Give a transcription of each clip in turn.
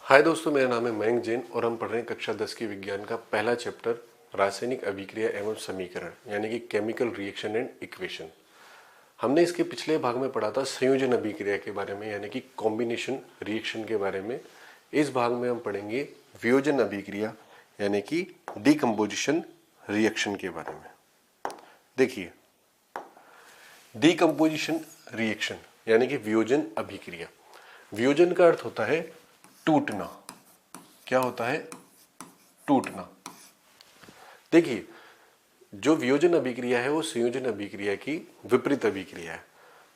हाय दोस्तों, मेरा नाम है मयंक जैन और हम पढ़ रहे हैं कक्षा 10 की विज्ञान का पहला चैप्टर रासायनिक अभिक्रिया एवं समीकरण यानी कि केमिकल रिएक्शन एंड इक्वेशन। हमने इसके पिछले भाग में पढ़ा था संयोजन अभिक्रिया के बारे में यानी कि कॉम्बिनेशन रिएक्शन के बारे में। इस भाग में हम पढ़ेंगे वियोजन अभिक्रिया यानी कि डीकम्पोजिशन रिएक्शन के बारे में। देखिए, डीकम्पोजिशन रिएक्शन यानी कि वियोजन अभिक्रिया। वियोजन का अर्थ होता है टूटना। क्या होता है? टूटना। देखिए, जो वियोजन अभिक्रिया है वो संयोजन अभिक्रिया की विपरीत अभिक्रिया है।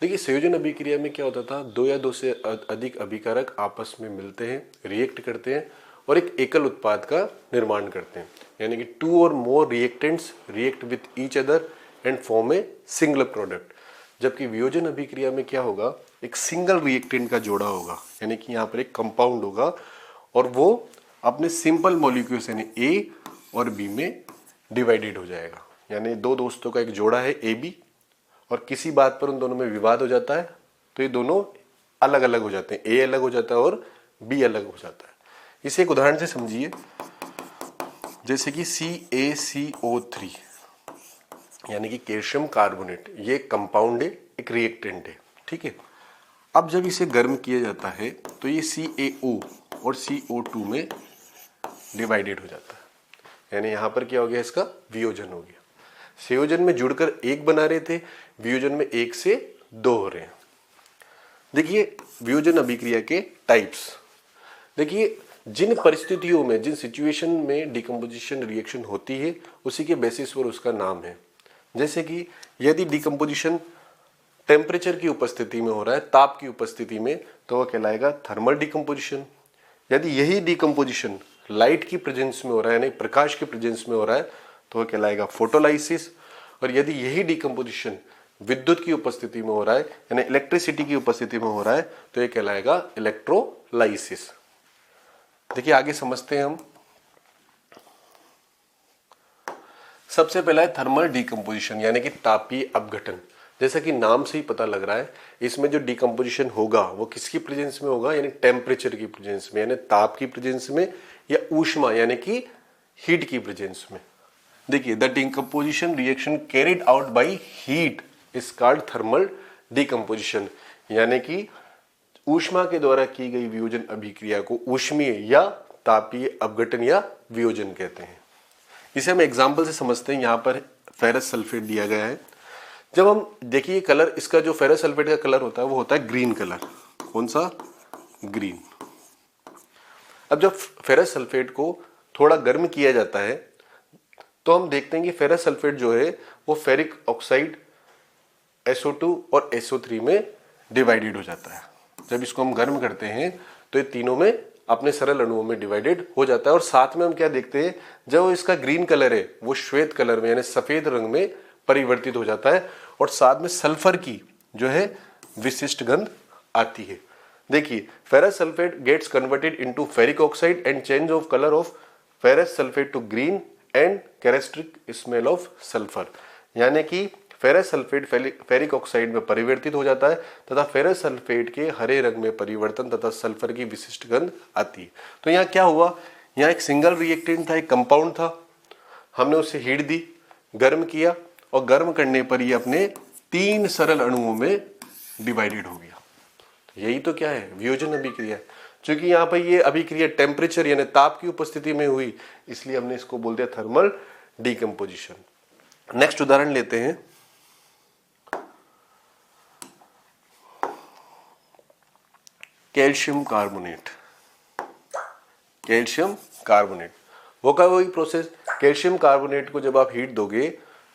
देखिए, संयोजन अभिक्रिया में क्या होता था, दो या दो से अधिक अभिकारक आपस में मिलते हैं, रिएक्ट करते हैं और एक एकल उत्पाद का निर्माण करते हैं, यानी कि two or more reactants react with each other and form a single product. जबकि वियोजन अभिक्रिया में क्या होगा, एक सिंगल रिएक्टेंट का जोड़ा होगा, यानी कि यहाँ पर एक कंपाउंड होगा और वो अपने सिंपल मॉलिक्यूल्स यानी ए और बी में डिवाइडेड हो जाएगा। यानी दो दोस्तों का एक जोड़ा है ए बी और किसी बात पर उन दोनों में विवाद हो जाता है तो ये दोनों अलग अलग हो जाते हैं, ए अलग हो जाता है और बी अलग हो जाता है। इसे एक उदाहरण से समझिए, जैसे कि CaCO3 यानी कि कैल्शियम कार्बोनेट, ये कंपाउंड है, एक रिएक्टेंट है, ठीक है। अब जब इसे गर्म किया जाता है तो ये CaO और CO2 में डिवाइडेड हो जाता है, यानी यहां पर क्या हो गया, इसका वियोजन हो गया। संयोजन में जुड़कर एक बना रहे थे, वियोजन में एक से दो हो रहे हैं। देखिए, वियोजन अभिक्रिया के टाइप्स। देखिए, जिन परिस्थितियों में, जिन सिचुएशन में डिकम्पोजिशन रिएक्शन होती है उसी के बेसिस पर उसका नाम है। जैसे कि यदि डिकम्पोजिशन टेम्परेचर की उपस्थिति में हो रहा है, ताप की उपस्थिति में, तो वह कहलाएगा थर्मल डिकम्पोजिशन। यदि यही डिकम्पोजिशन लाइट की प्रेजेंस में हो रहा है यानी प्रकाश के प्रेजेंस में हो रहा है तो वह कहलाएगा फोटोलाइसिस। और यदि यही डिकम्पोजिशन विद्युत की उपस्थिति में हो रहा है यानी इलेक्ट्रिसिटी की उपस्थिति में हो रहा है तो यह कहलाएगा इलेक्ट्रोलाइसिस। देखिए, आगे समझते हैं हम। सबसे पहला है थर्मल डिकम्पोजिशन यानी कि तापीय अपघटन। जैसा कि नाम से ही पता लग रहा है, इसमें जो डिकम्पोजिशन होगा वो किसकी प्रेजेंस में होगा, यानी टेम्परेचर की प्रेजेंस में, यानी ताप की प्रेजेंस में, या ऊष्मा यानी कि हीट की प्रेजेंस में। देखिए, the decomposition reaction carried out by heat is called thermal decomposition, यानी कि ऊष्मा के द्वारा की गई वियोजन अभिक्रिया को ऊष्मीय या तापीय अपघटन या वियोजन कहते हैं। इसे हम एग्जाम्पल से समझते हैं। यहाँ पर फेरस सल्फेट दिया गया है। जब हम देखिए कलर, इसका जो फेरस सल्फेट का कलर होता है वो होता है ग्रीन कलर। कौन सा? ग्रीन। अब जब फेरस सल्फेट को थोड़ा गर्म किया जाता है तो हम देखते हैं कि फेरस सल्फेट जो है वो फेरिक ऑक्साइड SO2 और SO3 में डिवाइडेड हो जाता है। जब इसको हम गर्म करते हैं तो ये तीनों में अपने सरल अणुओं में डिवाइडेड हो जाता है। और साथ में हम क्या देखते हैं, जब इसका ग्रीन कलर है वो श्वेत कलर में यानी सफेद रंग में परिवर्तित हो जाता है और साथ में सल्फर की जो है विशिष्ट गंध आती है। देखिए, ferrous sulphate gets converted into ferric oxide and change of colour of ferrous sulphate to green and characteristic smell of sulphur, यानी कि फेरस सल्फेट फेरिक ऑक्साइड में परिवर्तित हो जाता है तथा फेरस सल्फेट के हरे रंग में परिवर्तन तथा सल्फर की विशिष्ट गंध आती है। तो यहाँ क्या हुआ, यहाँ एक सिंगल रिएक्टेंट था, एक कंपाउंड था, हमने उसे हीट दी, गर्म किया और गर्म करने पर ये अपने तीन सरल अणुओं में डिवाइडेड हो गया। तो यही तो क्या है, वियोजन अभिक्रिया। क्योंकि यहाँ पर ये अभिक्रिया टेम्परेचर यानी ताप की उपस्थिति में हुई, इसलिए हमने इसको बोल दिया थर्मल डिकम्पोजिशन। नेक्स्ट उदाहरण लेते हैं। Calcium carbonate. कैल्शियम कार्बोनेट वो का वही प्रोसेस। कैल्शियम कार्बोनेट को जब आप हीट दोगे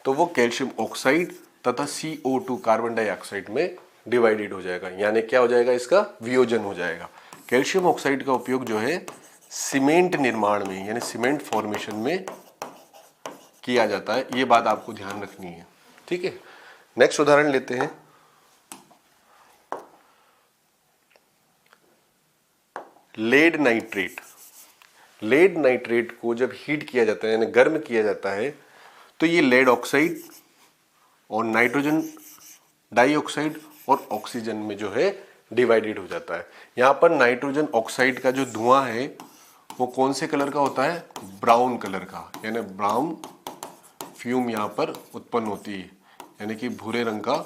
तो वो कैल्शियम ऑक्साइड तथा CO2 कार्बन डाइऑक्साइड में डिवाइडेड हो जाएगा, यानी क्या हो जाएगा, इसका वियोजन हो जाएगा। कैल्शियम ऑक्साइड का उपयोग जो है सीमेंट निर्माण में यानी सीमेंट फॉर्मेशन में किया जाता है। ये बात आपको ध्यान रखनी है, ठीक है। नेक्स्ट उदाहरण लेते हैं। Lead nitrate. लेड नाइट्रेट को जब हीट किया जाता है यानी गर्म किया जाता है तो ये लेड ऑक्साइड और नाइट्रोजन डाइऑक्साइड और ऑक्सीजन में जो है डिवाइडेड हो जाता है। यहाँ पर नाइट्रोजन ऑक्साइड का जो धुआं है वो कौन से कलर का होता है, ब्राउन कलर का, यानी ब्राउन फ्यूम यहाँ पर उत्पन्न होती है, यानी कि भूरे रंग का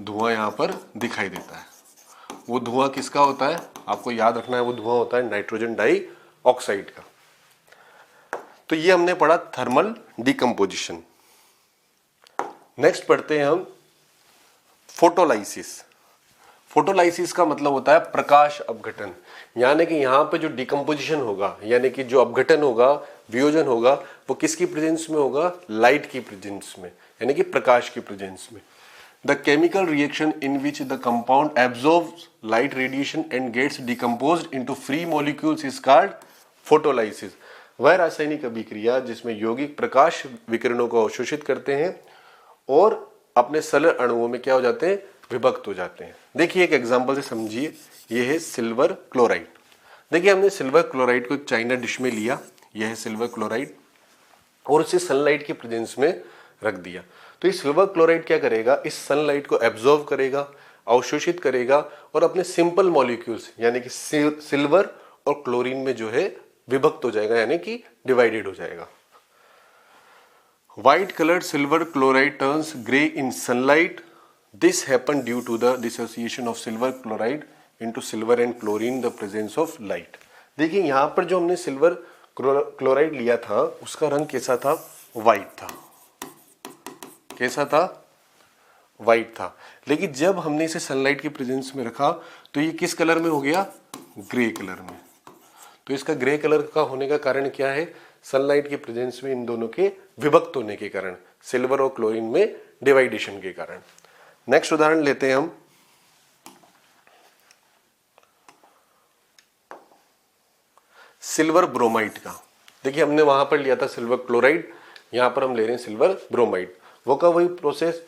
धुआं यहाँ पर दिखाई देता है। वो धुआं किसका होता है, आपको याद रखना है, वो धुआं होता है नाइट्रोजन डाइऑक्साइड का। तो ये हमने पढ़ा थर्मल डिकम्पोजिशन। नेक्स्ट पढ़ते हैं हम फोटोलाइसिस। फोटोलाइसिस का मतलब होता है प्रकाश अपघटन, यानी कि यहाँ पे जो डिकम्पोजिशन होगा, यानी कि जो अपघटन होगा, वियोजन होगा, वो किसकी प्रेजेंस में होगा, लाइट की प्रेजेंस में, यानी कि प्रकाश की प्रेजेंस में। The chemical reaction in which the compound absorbs light radiation and gets decomposed into free molecules is called photolysis. वह रासायनिक अभिक्रिया जिसमें यौगिक प्रकाश विकिरणों को अवशोषित करते हैं और अपने सरल अणुओं में क्या हो जाते हैं, विभक्त हो जाते हैं। देखिए एक एग्जांपल से समझिए, ये है सिल्वर क्लोराइड। देखिए हमने सिल्वर क्लोराइड को एक चाइना डिश में लिया, यह है सिल्वर क्लोराइड, और उसे सनलाइट की प्रेजेंस में रख दिया। तो ये सिल्वर क्लोराइड क्या करेगा, इस सनलाइट को एब्जॉर्व करेगा, अवशोषित करेगा और अपने सिंपल मॉलिक्यूल्स यानी कि सिल्वर और क्लोरीन में जो है विभक्त हो जाएगा, यानी कि डिवाइडेड हो जाएगा। White colored silver chloride turns gray in sunlight. This happened due to the dissociation of silver chloride into silver and chlorine, the presence of light. देखिए यहाँ पर जो हमने सिल्वर क्लोराइड लिया था उसका रंग कैसा था, वाइट था। कैसा था, वाइट था। लेकिन जब हमने इसे सनलाइट की प्रेजेंस में रखा तो ये किस कलर में हो गया, ग्रे कलर में। तो इसका ग्रे कलर का होने का कारण क्या है, सनलाइट की प्रेजेंस में इन दोनों के विभक्त होने के कारण, सिल्वर और क्लोरीन में डिवाइडेशन के कारण। नेक्स्ट उदाहरण लेते हैं हम, सिल्वर ब्रोमाइड का। देखिए हमने वहां पर लिया था सिल्वर क्लोराइड, यहां पर हम ले रहे हैं सिल्वर ब्रोमाइड। वो का वही प्रोसेस,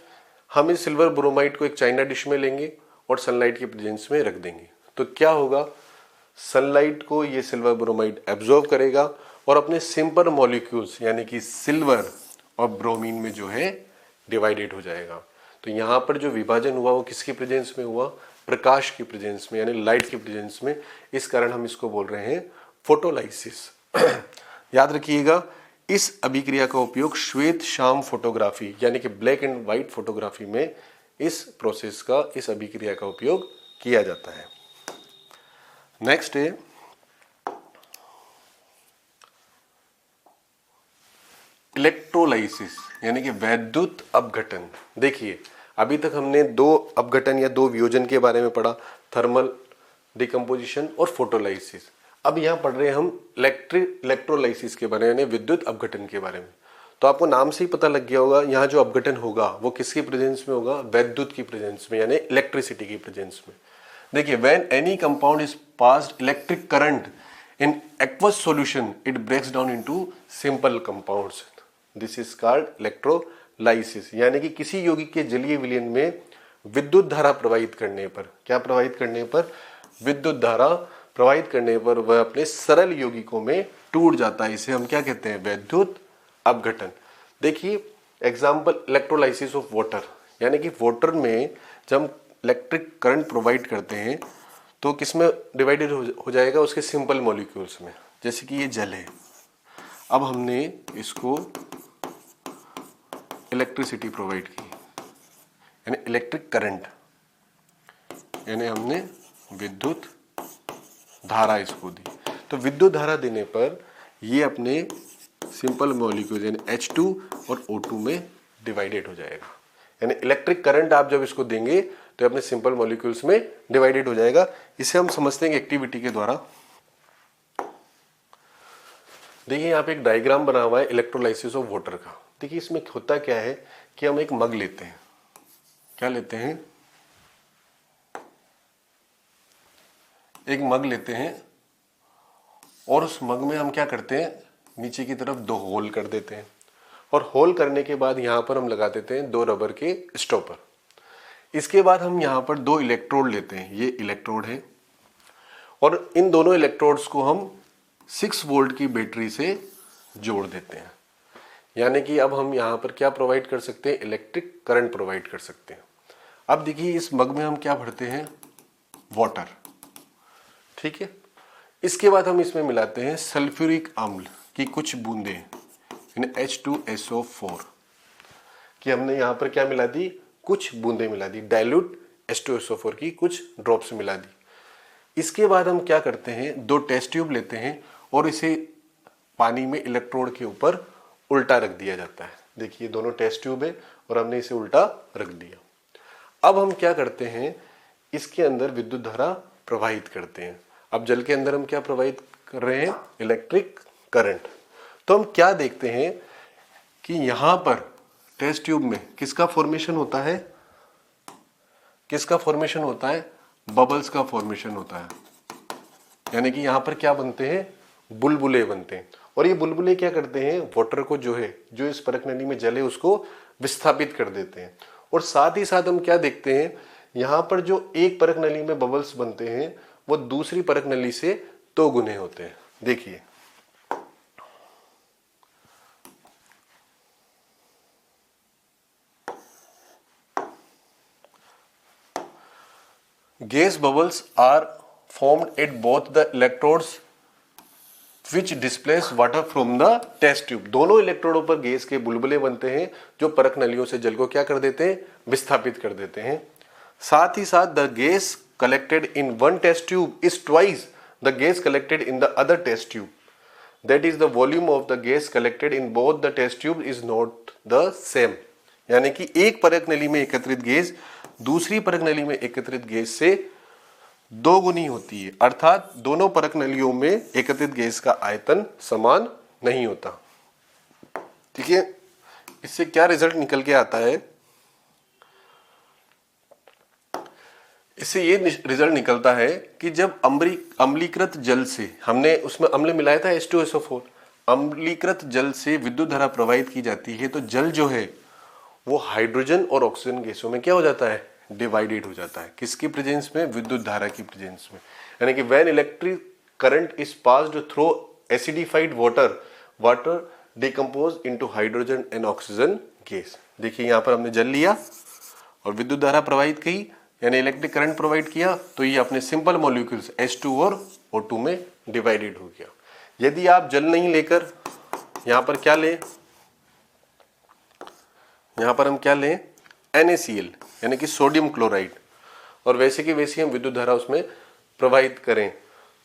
हम इस सिल्वर ब्रोमाइड को एक चाइना डिश में लेंगे और सनलाइट की प्रेजेंस में रख देंगे। तो क्या होगा, सनलाइट को ये सिल्वर ब्रोमाइड एब्जॉर्ब करेगा और अपने सिंपल मॉलिक्यूल्स यानी कि सिल्वर और ब्रोमीन में जो है डिवाइडेड हो जाएगा। तो यहाँ पर जो विभाजन हुआ वो किसकी प्रेजेंस में हुआ, प्रकाश की प्रेजेंस में, यानी लाइट की प्रेजेंस में। इस कारण हम इसको बोल रहे हैं फोटोलाइसिस। याद रखिएगा, इस अभिक्रिया का उपयोग श्वेत शाम फोटोग्राफी यानी कि ब्लैक एंड व्हाइट फोटोग्राफी में इस प्रोसेस का, इस अभिक्रिया का उपयोग किया जाता है। नेक्स्ट है इलेक्ट्रोलाइसिस यानी कि वैद्युत अपघटन। देखिए अभी तक हमने दो अपघटन या दो वियोजन के बारे में पढ़ा, थर्मल डिकम्पोजिशन और फोटोलाइसिस। अब यहाँ पढ़ रहे हैं हम इलेक्ट्रोलाइसिस के बारे में, यानी विद्युत अपघटन के बारे में। तो आपको नाम से ही पता लग गया होगा, यहाँ जो अपघटन होगा वो किसकी प्रेजेंस में होगा, वैद्युत की प्रेजेंस में, यानी इलेक्ट्रिसिटी की प्रेजेंस में। देखिए when any compound is passed electric current in aqueous solution it breaks down into simple compounds, this is called electrolysis. यानी कि किसी यौगिक के जलीय विलयन में विद्युत धारा प्रवाहित करने पर, क्या प्रवाहित करने पर, विद्युत धारा प्रवाहित करने पर वह अपने सरल यौगिकों में टूट जाता है। इसे हम क्या कहते हैं, वैद्युत अपघटन। देखिए एग्जाम्पल इलेक्ट्रोलाइसिस ऑफ वाटर, यानी कि वाटर में जब हम इलेक्ट्रिक करंट प्रोवाइड करते हैं तो किसमें डिवाइडेड हो जाएगा, उसके सिंपल मॉलिक्यूल्स में। जैसे कि ये जल है, अब हमने इसको इलेक्ट्रिसिटी प्रोवाइड की, यानी इलेक्ट्रिक करंट, यानी हमने विद्युत धारा इसको दी। तो विद्युत धारा देने पर ये अपने सिंपल मॉलिक्यूल यानी H2 और O2 में डिवाइडेड हो जाएगा। यानी इलेक्ट्रिक करंट आप जब इसको देंगे तो अपने सिंपल मॉलिक्यूल्स में डिवाइडेड हो जाएगा। इसे हम समझते हैं एक्टिविटी के द्वारा। देखिए यहाँ पे एक डायग्राम बना हुआ है इलेक्ट्रोलाइसिस ऑफ वाटर का। देखिए इसमें होता क्या है कि हम एक मग लेते हैं, क्या लेते हैं, एक मग लेते हैं और उस मग में हम क्या करते हैं, नीचे की तरफ दो होल कर देते हैं और होल करने के बाद यहाँ पर हम लगा देते हैं दो रबर के स्टॉपर। इसके बाद हम यहाँ पर दो इलेक्ट्रोड लेते हैं, ये इलेक्ट्रोड है और इन दोनों इलेक्ट्रोड्स को हम 6 वोल्ट की बैटरी से जोड़ देते हैं। यानी कि अब हम यहाँ पर क्या प्रोवाइड कर सकते हैं, इलेक्ट्रिक करंट प्रोवाइड कर सकते हैं। अब देखिए इस मग में हम क्या भरते हैं, वाटर, ठीक है। इसके बाद हम इसमें मिलाते हैं सल्फ्यूरिक अम्ल की कुछ बूंदें, यानी H2SO4 कि हमने यहाँ पर क्या मिला दी, कुछ बूंदें मिला दी, डाइल्यूट H2SO4 की कुछ ड्रॉप्स मिला दी। इसके बाद हम क्या करते हैं, 2 टेस्ट ट्यूब लेते हैं और इसे पानी में इलेक्ट्रोड के ऊपर उल्टा रख दिया जाता है। देखिए दोनों टेस्ट ट्यूब है और हमने इसे उल्टा रख दिया। अब हम क्या करते हैं, इसके अंदर विद्युत धारा प्रवाहित करते हैं। अब जल के अंदर हम क्या प्रवाहित कर रहे हैं, इलेक्ट्रिक करंट। तो हम क्या देखते हैं कि यहां पर टेस्ट ट्यूब में किसका फॉर्मेशन होता है, किसका फॉर्मेशन होता है, बबल्स का फॉर्मेशन होता है। यानी कि यहां पर क्या बनते हैं, बुलबुले बनते हैं। और ये बुलबुले क्या करते हैं, वाटर को जो है, जो इस परख नली में जल है उसको विस्थापित कर देते हैं। और साथ ही साथ हम क्या देखते हैं, यहां पर जो एक परख नली में बबल्स बनते हैं वो दूसरी परख नली से 2 गुने होते हैं। देखिए gas bubbles are formed at both the electrodes which displace water from the test tube। दोनों इलेक्ट्रोडों पर गैस के बुलबुले बनते हैं जो परख नलियों से जल को क्या कर देते हैं, विस्थापित कर देते हैं। साथ ही साथ the gas collected in one test tube is twice the gas collected in the other test tube, that is the volume of the gas collected in both the test tube is not the same. यानी कि एक परख नली में एकत्रित gas दूसरी परख नली में एकत्रित गैस से 2 गुनी होती है, अर्थात दोनों परख नलियों में एकत्रित गैस का आयतन समान नहीं होता। ठीक है, इससे क्या रिजल्ट निकल के आता है, इससे ये रिजल्ट निकलता है कि जब अम्लीकृत जल से, हमने उसमें अम्ल मिलाया था H2SO4, अम्लीकृत जल से विद्युत धारा प्रवाहित की जाती है तो जल जो है वो हाइड्रोजन और ऑक्सीजन गैसों में क्या हो जाता है, डिवाइडेड हो जाता है। किसकी प्रेजेंस में, विद्युत धारा की प्रेजेंस में। यानी कि when electric current is passed through acidified water decompose into hydrogen and oxygen gas. देखिए यहाँ पर हमने जल लिया और विद्युत धारा प्रवाहित की, यानी इलेक्ट्रिक करंट प्रोवाइड किया, तो ये अपने सिंपल मॉलिक्यूल्स H2 और O2 में डिवाइडेड हो गया। यदि आप जल नहीं लेकर यहाँ पर क्या लें, यहाँ पर हम क्या लें, NaCl यानी कि सोडियम क्लोराइड, और वैसे की वैसी हम विद्युत धारा उसमें प्रवाहित करें,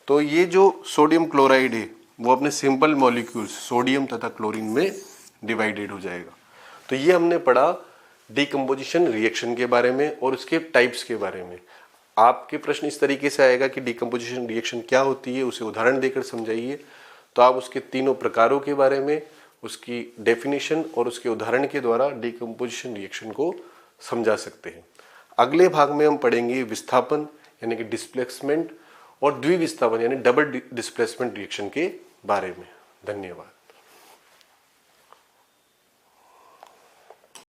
तो ये जो सोडियम क्लोराइड है वो अपने सिंपल मॉलिक्यूल्स सोडियम तथा क्लोरीन में डिवाइडेड हो जाएगा। तो ये हमने पढ़ा डिकम्पोजिशन रिएक्शन के बारे में और उसके टाइप्स के बारे में। आपके प्रश्न इस तरीके से आएगा कि डिकम्पोजिशन रिएक्शन क्या होती है, उसे उदाहरण देकर समझाइए। तो आप उसके तीनों प्रकारों के बारे में, उसकी डेफिनेशन और उसके उदाहरण के द्वारा डिकम्पोजिशन रिएक्शन को समझा सकते हैं। अगले भाग में हम पढ़ेंगे विस्थापन यानी कि डिस्प्लेसमेंट और द्विविस्थापन यानी डबल डिस्प्लेसमेंट रिएक्शन के बारे में। धन्यवाद।